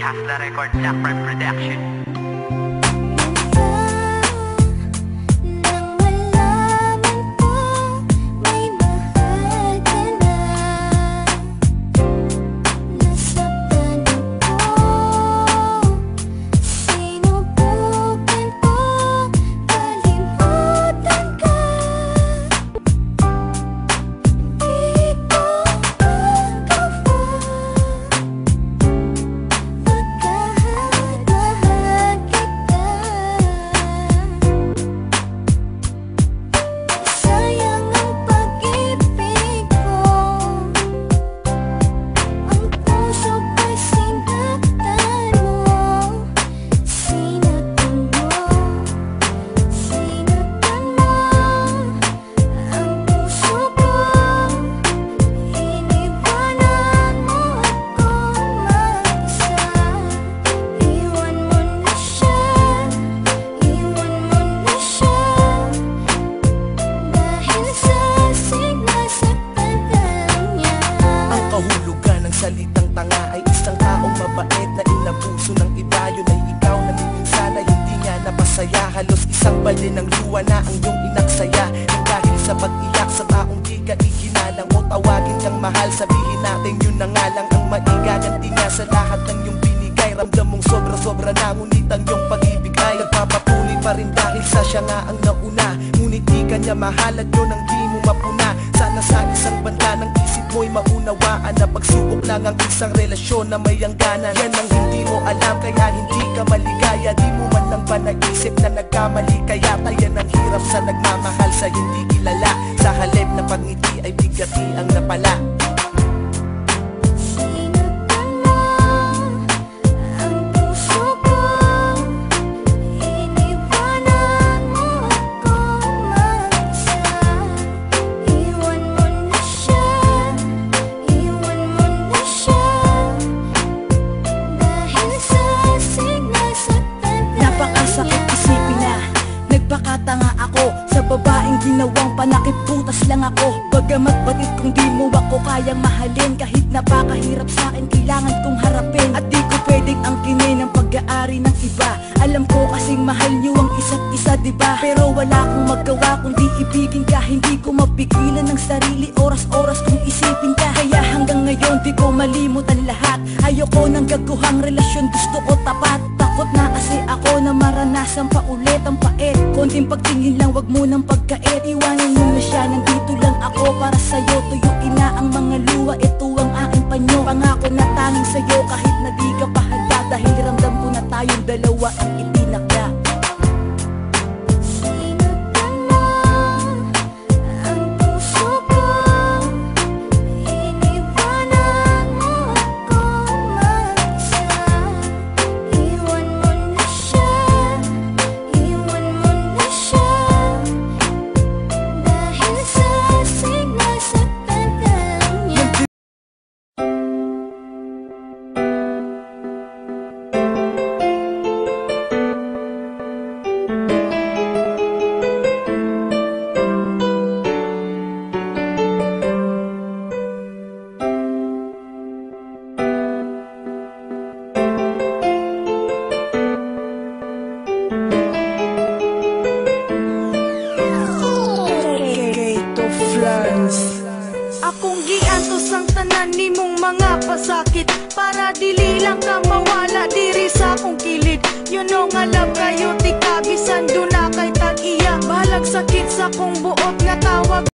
Hustler Record, Blackbird Production. Salitang tanga ay isang taong mabait na inabuso ng iba. Yun ay ikaw na minsan ay hindi nga napasaya. Halos isang balde ng luwa na ang iyong inaksaya. Nang dahil sa pag-iyak sa taong di ka ikinalang o tawagin kang mahal, sabihin natin yun na nga lang ang maigaganti nga sa lahat ng iyong binigay. Ramdam mong sobra-sobra na ngunit ang iyong pag-ibig ay nagpapatuloy pa rin dahil sa siya nga ang nauna. Ngunit di ka niya mahal at yun ang di mo mapuna. Sana sa isang banda ng isip mo'y maunawaan na pagsubok lang ang isang relasyon na may hangganan. Yan ang hindi mo alam kaya hindi ka maligaya. Di mo man lang ba naisip na nagkamali kaya yan ang hirap sa nagmamahal sa hindi kilala. Sa halip na pagngiti ay bigati ang napala. Nagpakatanga ako sa babaeng ginawang panakip, butas lang ako. Bagamat batid kung di mo ako kayang mahalin, kahit napakahirap sa akin kailangan kong harapin. At di ko pwedeng angkinin ang pag-aari ng iba. Alam ko kasing mahal niyo ang isa't isa, diba? Pero wala akong magawa kundi ibigin ka. Hindi ko mapigilan ng sarili, oras-oras kung isipin ka. Kaya hanggang ngayon di ko malimutan lahat. Ayoko ng gaguhang relasyon, gusto ko tapat. Takot na kasi ako na maranasan pa ulit ang pait. Konting pagtingin lang, wag mo nang pagkait. Iwanan mo na siya, nandito lang ako para sa'yo. Tuyuin na ang mga luha, ito ang aking panyo. Pangako na tanging sa'yo kahit na di ka pa handa. Dahil ramdam ko na tayong dalawa ang itinakda. Akong giantos ang tanan nimong mga pasakit, para dili lang ka mawala diri sa akong kilid. You know nga love kayo ti kabisan do na kay tag-iya. Balag sakit sa kong buot